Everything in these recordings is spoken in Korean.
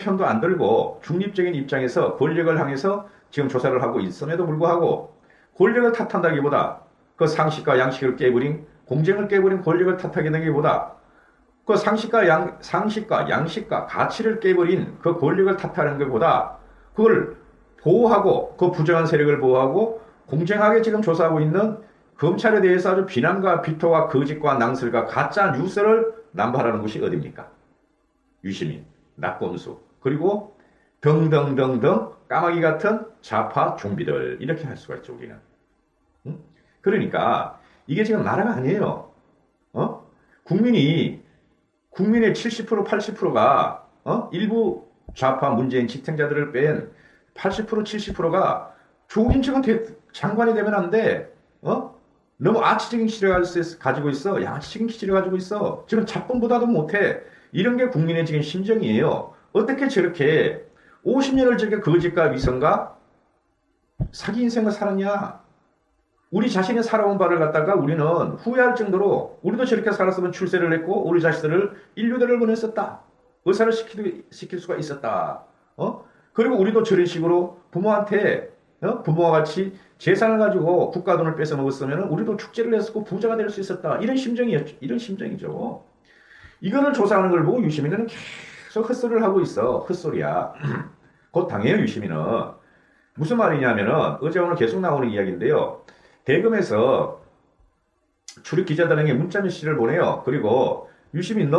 편도 안 들고 중립적인 입장에서 권력을 향해서 지금 조사를 하고 있음에도 불구하고 권력을 탓한다기보다 그 상식과 양식을 깨버린 공정을 깨버린 권력을 탓하기보다 그 상식과 양식과 가치를 깨버린 그 권력을 탓하는 것보다 그걸 보호하고 그 부정한 세력을 보호하고 공정하게 지금 조사하고 있는 검찰에 대해서 아주 비난과 비토와 거짓과 낭설과 가짜 뉴스를 남발하는 것이 어딥니까? 유시민, 낙검수, 그리고 등등등등 까마귀 같은 좌파 좀비들 이렇게 할 수가 있죠 우리는. 응? 그러니까 이게 지금 나라가 아니에요. 국민의 70% 80%가 일부 좌파 문재인 지탱자들을 뺀 80% 70%가 조국인처럼 장관이 되면 안 돼. 너무 아치적인 기질을 가지고 있어. 양아치적인 기질을 가지고 있어. 지금 자본보다도 못해. 이런 게 국민의 지금 심정이에요. 어떻게 저렇게 50년을 저렇게 거짓과 위선과 사기 인생을 살았냐. 우리 자신이 살아온 바를 갖다가 우리는 후회할 정도로 우리도 저렇게 살았으면 출세를 했고 우리 자식들을 인류대를 보냈었다. 의사를 시킬 수가 있었다. 그리고 우리도 저런 식으로 부모한테 부모와 같이 재산을 가지고 국가 돈을 뺏어 먹었으면 우리도 축제를 했었고 부자가 될 수 있었다. 이런 심정이죠. 이거를 조사하는 걸 보고 유시민은 계속 헛소리를 하고 있어. 헛소리야. 곧 당해요, 유시민은. 무슨 말이냐면은 어제 오늘 계속 나오는 이야기인데요. 대검에서 출입 기자단에게 문자 메시지를 보내요. 그리고 유시민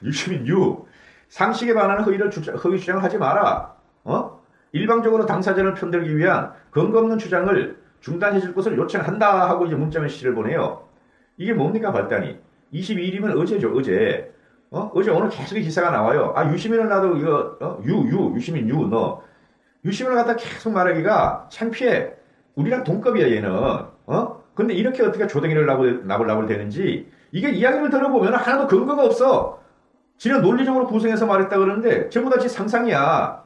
유시민 상식에 반하는 허위 주장을 하지 마라. 일방적으로 당사자를 편들기 위한 근거 없는 주장을 중단해 줄 것을 요청한다 하고 이제 문자 메시지를 보내요. 이게 뭡니까 발단이? 22일이면 어제죠, 어제. 어제 오늘 계속 기사가 나와요. 아, 유시민을 나도 이거, 유시민 너. 유시민을 갖다 계속 말하기가 창피해. 우리랑 동급이야, 얘는. 근데 이렇게 어떻게 조댕이를 나불나불 되는지, 이게 이야기를 들어보면 하나도 근거가 없어. 지는 논리적으로 구성해서 말했다 그러는데, 전부 다 지 상상이야.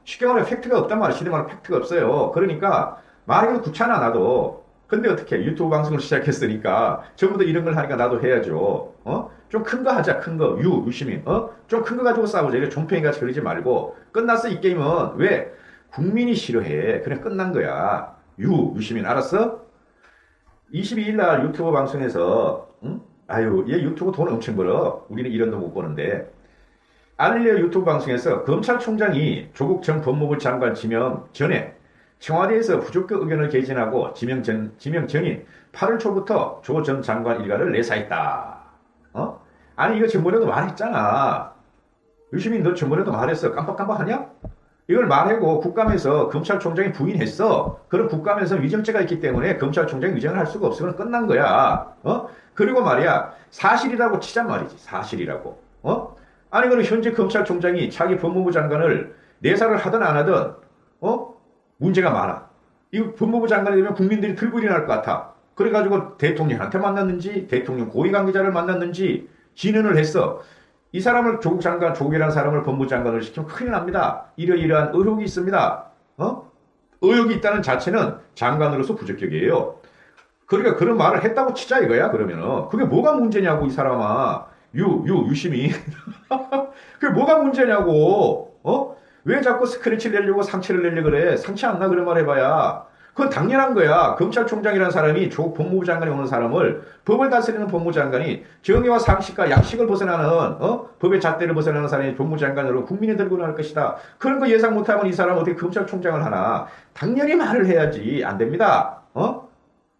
쉽게 말해 팩트가 없단 말이야. 시대 말해 팩트가 없어요. 그러니까, 말하기도 귀찮아, 나도. 근데 어떻게 유튜브 방송을 시작했으니까, 전부 다 이런 걸 하니까 나도 해야죠. 좀 큰 거 하자, 큰 거. 유시민. 좀 큰 거 가지고 싸우자. 이거 종팽이같이 그러지 말고. 끝났어, 이 게임은. 왜? 국민이 싫어해. 그냥 끝난 거야. 유시민, 알았어? 22일 날 유튜브 방송에서, 아유, 얘 유튜브 돈 엄청 벌어. 우리는 이런 돈 못 버는데. 알릴레오 유튜브 방송에서 검찰총장이 조국 전 법무부 장관 지명 전에 청와대에서 부적격 의견을 개진하고 지명 전인 8월 초부터 조 전 장관 일가를 내사했다. 아니, 이거 전번에도 말했잖아. 유시민, 너 전번에도 말했어. 깜빡깜빡하냐? 이걸 말하고 국감에서 검찰총장이 부인했어. 그럼 국감에서 위증죄가 있기 때문에 검찰총장이 위증을 할 수가 없으면 끝난 거야. 그리고 말이야, 사실이라고 치잔 말이지. 사실이라고. 아니, 그럼 현재 검찰총장이 자기 법무부 장관을 내사를 하든 안 하든, 문제가 많아. 이 법무부 장관이 되면 국민들이 들불이 날 것 같아. 그래가지고 대통령한테 만났는지, 대통령 고위관계자를 만났는지 진언을 했어. 이 사람을 조국이라는 사람을 법무장관을 시키면 큰일 납니다. 이러이러한 의혹이 있습니다. 의혹이 있다는 자체는 장관으로서 부적격이에요. 그러니까 그런 말을 했다고 치자 이거야, 그러면은. 그게 뭐가 문제냐고, 이 사람아. 유심히. 그게 뭐가 문제냐고. 왜 자꾸 스크래치를 내려고 상처를 내려고 그래? 상처 안 나, 그런 말 해봐야. 그건 당연한 거야. 검찰총장이라는 사람이 조국 법무부 장관이 오는 사람을, 법을 다스리는 법무부 장관이 정의와 상식과 양식을 벗어나는, 법의 잣대를 벗어나는 사람이 법무부 장관으로 국민이 들고 나올 것이다. 그런 거 예상 못하면 이 사람은 어떻게 검찰총장을 하나? 당연히 말을 해야지. 안 됩니다.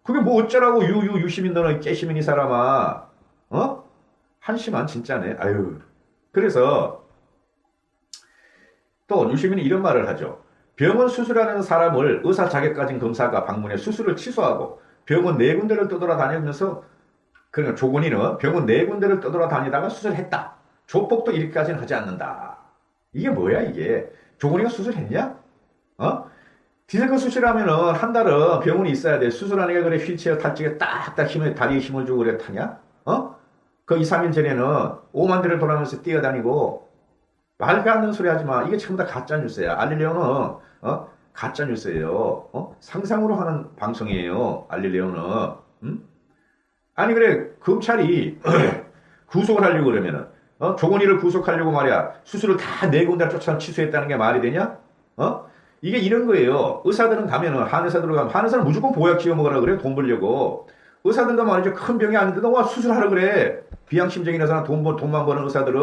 그게 뭐 어쩌라고 유시민 너는 깨시민 이 사람아. 한심한 진짜네. 아유. 그래서 또 유시민이 이런 말을 하죠. 병원 수술하는 사람을 의사 자격 가진 검사가 방문해 수술을 취소하고 병원 네 군데를 떠돌아다니면서, 그러니까 조건이는 병원 네 군데를 떠돌아다니다가 수술했다. 조폭도 이렇게까지는 하지 않는다. 이게 뭐야 이게? 조건이가 수술했냐? 디스크 수술하면은 한 달은 병원이 있어야 돼. 수술하는 게 그래 휠체어 탈지게 딱딱 다리에 힘을 주고 그래 타냐? 그 2, 3일 전에는 5만 대를 돌아가면서 뛰어다니고, 말도 안 되는 소리 하지 마. 이게 전부 다 가짜뉴스야. 알릴레오는, 가짜뉴스예요. 상상으로 하는 방송이에요. 알릴레오는. 아니, 그래, 검찰이 구속을 하려고 그러면은, 조건이를 구속하려고 말이야. 수술을 다 네 군데 쫓아 취소했다는 게 말이 되냐? 이게 이런 거예요. 의사들은 가면은, 한의사들 가면, 한의사는 무조건 보약 지어 먹으라 그래. 돈 벌려고. 의사들도 말이죠. 큰 병이 아닌데도 와, 수술하라 그래. 비양심적인 돈만 버는 의사들은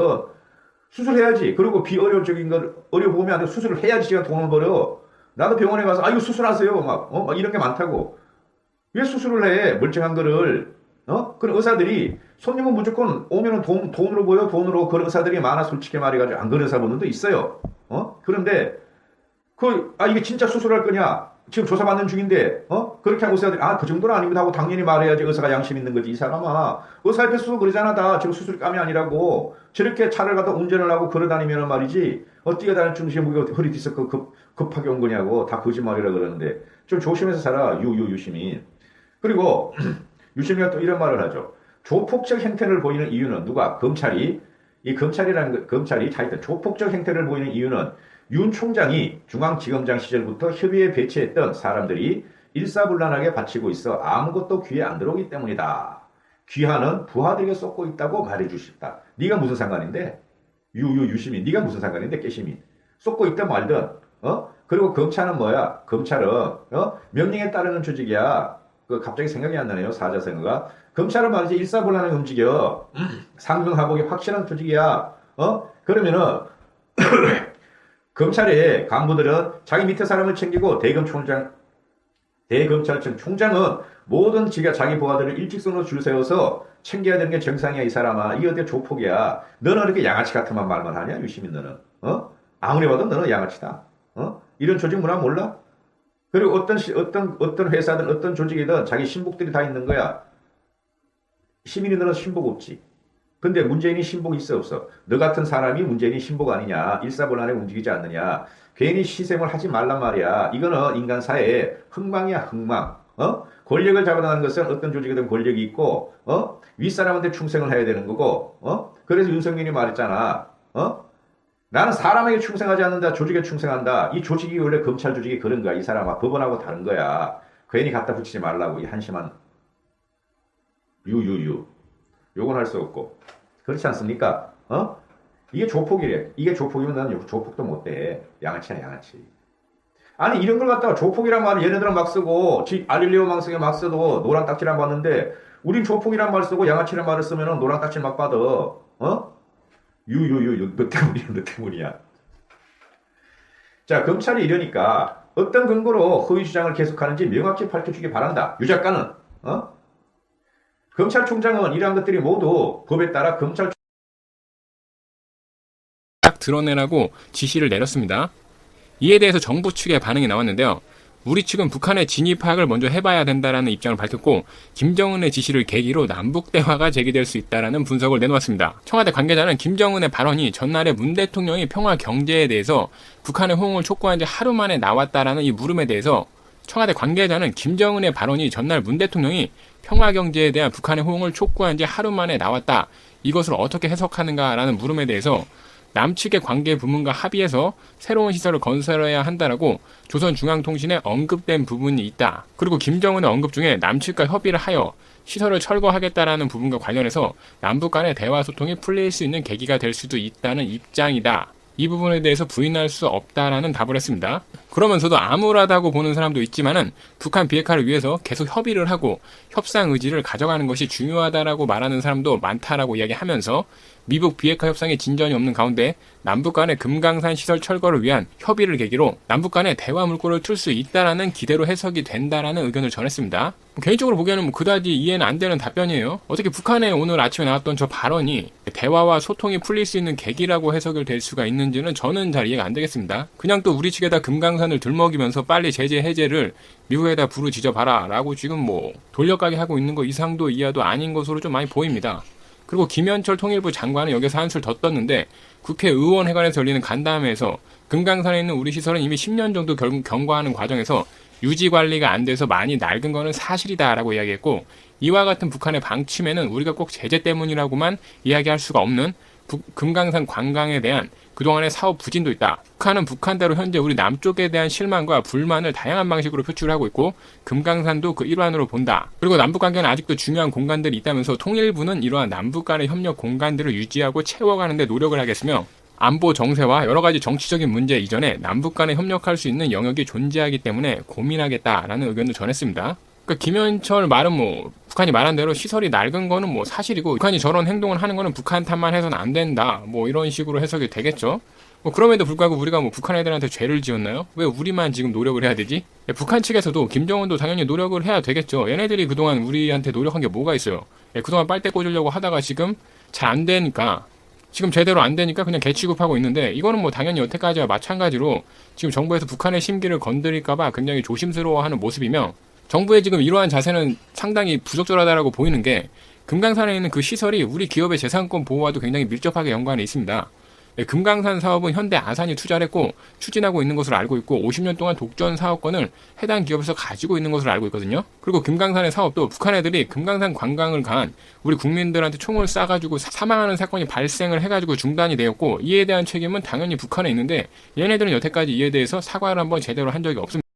수술해야지. 그리고 비어려적인 걸 어려보면 안 돼. 수술을 해야지 시간 돈을 벌어. 나도 병원에 가서, 이거 수술하세요. 막 이런 게 많다고. 왜 수술을 해? 멀쩡한 거를. 그런 의사들이, 손님은 무조건 오면은 돈으로 보여. 돈으로. 그런 의사들이 많아. 솔직히 말해가지고. 안 그런 의사분들도 있어요. 그런데, 이게 진짜 수술할 거냐? 지금 조사받는 중인데, 그렇게 하고 의사들이, 그 정도는 아닙니다 하고 당연히 말해야지 의사가 양심 있는 거지. 이 사람아. 의사 옆에서 그러잖아. 다. 지금 수술감이 아니라고. 저렇게 차를 갖다 운전을 하고 걸어다니면 말이지. 뛰어다닐 중심에 무게 허리 디스크 급하게 온 거냐고. 다 거짓말이라 그러는데. 좀 조심해서 살아. 유시민. 그리고, 유시민가 또 이런 말을 하죠. 조폭적 행태를 보이는 이유는 누가? 검찰이 하여튼 조폭적 행태를 보이는 이유는 윤 총장이 중앙지검장 시절부터 협의에 배치했던 사람들이 일사불란하게 바치고 있어 아무것도 귀에 안 들어오기 때문이다. 귀하는 부하들에게 쏟고 있다고 말해주십다. 네가 무슨 상관인데? 유시민, 네가 무슨 상관인데? 깨시민. 쏟고 있든 말든. 그리고 검찰은 뭐야? 검찰은 명령에 따르는 조직이야. 갑자기 생각이 안 나네요. 사자성어가. 검찰은 말이지 일사불란하게 움직여. 상명하복이 확실한 조직이야. 그러면은 검찰의 간부들은 자기 밑에 사람을 챙기고 대검찰청 총장은 모든 자기 부하들을 일직선으로 줄 세워서 챙겨야 되는 게 정상이야. 이 사람아. 이게 어때 조폭이야. 너는 이렇게 양아치 같은 말만 하냐? 유시민 너는. 아무리 봐도 너는 양아치다. 이런 조직 문화 몰라? 그리고 어떤 회사든 어떤 조직이든 자기 신복들이 다 있는 거야. 시민들은 신복 없지. 근데 문재인이 신복 있어 없어? 너 같은 사람이 문재인이 신복 아니냐? 일사불란하게 움직이지 않느냐? 괜히 희생을 하지 말란 말이야. 이거는 인간사회의 흥망이야, 흥망. 권력을 잡아나가는 것은 어떤 조직이든 권력이 있고, 윗사람한테 충성을 해야 되는 거고, 그래서 윤석열이 말했잖아. 나는 사람에게 충성하지 않는다. 조직에 충성한다. 이 조직이 원래 검찰 조직이 그런 거야. 이 사람아. 법원하고 다른 거야. 괜히 갖다 붙이지 말라고. 이 한심한 요건 할 수 없고. 그렇지 않습니까? 이게 조폭이래. 이게 조폭이면 나는 조폭도 못돼. 양아치야, 양아치. 아니, 이런 걸 갖다가 조폭이란 말을 얘네들은 막 쓰고, 알릴리오 망성에 막 써도 노란 딱지란 봤는데, 우린 조폭이란 말 쓰고 양아치란 말을 쓰면은 노란 딱지 막 받아. 너 때문이야. 자, 검찰이 이러니까 어떤 근거로 허위 주장을 계속하는지 명확히 밝혀주기 바란다. 유 작가는, 검찰총장은 이러한 것들이 모두 법에 따라 딱 드러내라고 지시를 내렸습니다. 이에 대해서 정부 측의 반응이 나왔는데요. 우리 측은 북한의 진위 파악을 먼저 해봐야 된다라는 입장을 밝혔고, 김정은의 지시를 계기로 남북 대화가 제기될 수 있다라는 분석을 내놓았습니다. 청와대 관계자는 김정은의 발언이 전날에 문 대통령이 평화 경제에 대해서 북한의 호응을 촉구한 지 하루 만에 나왔다라는 이 물음에 대해서 청와대 관계자는 김정은의 발언이 전날 문 대통령이 평화 경제에 대한 북한의 호응을 촉구한 지 하루 만에 나왔다. 이것을 어떻게 해석하는가라는 물음에 대해서 남측의 관계 부문과 합의해서 새로운 시설을 건설해야 한다라고 조선중앙통신에 언급된 부분이 있다. 그리고 김정은의 언급 중에 남측과 협의를 하여 시설을 철거하겠다라는 부분과 관련해서 남북 간의 대화 소통이 풀릴 수 있는 계기가 될 수도 있다는 입장이다. 이 부분에 대해서 부인할 수 없다라는 답을 했습니다. 그러면서도 암울하다고 보는 사람도 있지만은 북한 비핵화를 위해서 계속 협의를 하고 협상 의지를 가져가는 것이 중요하다라고 말하는 사람도 많다라고 이야기하면서 미북 비핵화 협상에 진전이 없는 가운데 남북 간의 금강산 시설 철거를 위한 협의를 계기로 남북 간의 대화 물꼬를 틀 수 있다라는 기대로 해석이 된다라는 의견을 전했습니다. 개인적으로 보기에는 그다지 이해는 안 되는 답변이에요. 어떻게 북한에 오늘 아침에 나왔던 저 발언이 대화와 소통이 풀릴 수 있는 계기라고 해석이 될 수가 있는지는 저는 잘 이해가 안 되겠습니다. 그냥 또 우리 측에다 금강산을 들먹이면서 빨리 제재 해제를 미국에다 부르짖어봐라 라고 지금 돌려가게 하고 있는 거 이상도 이하도 아닌 것으로 좀 많이 보입니다. 그리고 김현철 통일부 장관은 여기서 한술 더 떴는데 국회의원회관에서 열리는 간담회에서 금강산에 있는 우리 시설은 이미 10년 정도 경과하는 과정에서 유지관리가 안 돼서 많이 낡은 거는 사실이다라고 이야기했고, 이와 같은 북한의 방침에는 우리가 꼭 제재 때문이라고만 이야기할 수가 없는 금강산 관광에 대한 그동안의 사업 부진도 있다. 북한은 북한대로 현재 우리 남쪽에 대한 실망과 불만을 다양한 방식으로 표출하고 있고 금강산도 그 일환으로 본다. 그리고 남북관계는 아직도 중요한 공간들이 있다면서 통일부는 이러한 남북 간의 협력 공간들을 유지하고 채워가는 데 노력을 하겠으며 안보 정세와 여러 가지 정치적인 문제 이전에 남북 간에 협력할 수 있는 영역이 존재하기 때문에 고민하겠다라는 의견도 전했습니다. 그러니까 김현철 말은 뭐 북한이 말한 대로 시설이 낡은 거는 뭐 사실이고 북한이 저런 행동을 하는 거는 북한 탓만 해서는 안 된다. 뭐 이런 식으로 해석이 되겠죠. 뭐 그럼에도 불구하고 우리가 뭐 북한 애들한테 죄를 지었나요? 왜 우리만 지금 노력을 해야 되지? 북한 측에서도 김정은도 당연히 노력을 해야 되겠죠. 얘네들이 그동안 우리한테 노력한 게 뭐가 있어요? 그동안 빨대 꽂으려고 하다가 지금 잘 안 되니까 지금 제대로 안 되니까 그냥 개취급하고 있는데 이거는 뭐 당연히 여태까지와 마찬가지로 지금 정부에서 북한의 심기를 건드릴까봐 굉장히 조심스러워하는 모습이며 정부의 지금 이러한 자세는 상당히 부적절하다라고 보이는 게 금강산에 있는 그 시설이 우리 기업의 재산권 보호와도 굉장히 밀접하게 연관이 있습니다. 금강산 사업은 현대 아산이 투자를 했고 추진하고 있는 것으로 알고 있고 50년 동안 독전 사업권을 해당 기업에서 가지고 있는 것으로 알고 있거든요. 그리고 금강산의 사업도 북한 애들이 금강산 관광을 간 우리 국민들한테 총을 쏴가지고 사망하는 사건이 발생을 해가지고 중단이 되었고 이에 대한 책임은 당연히 북한에 있는데 얘네들은 여태까지 이에 대해서 사과를 한번 제대로 한 적이 없습니다.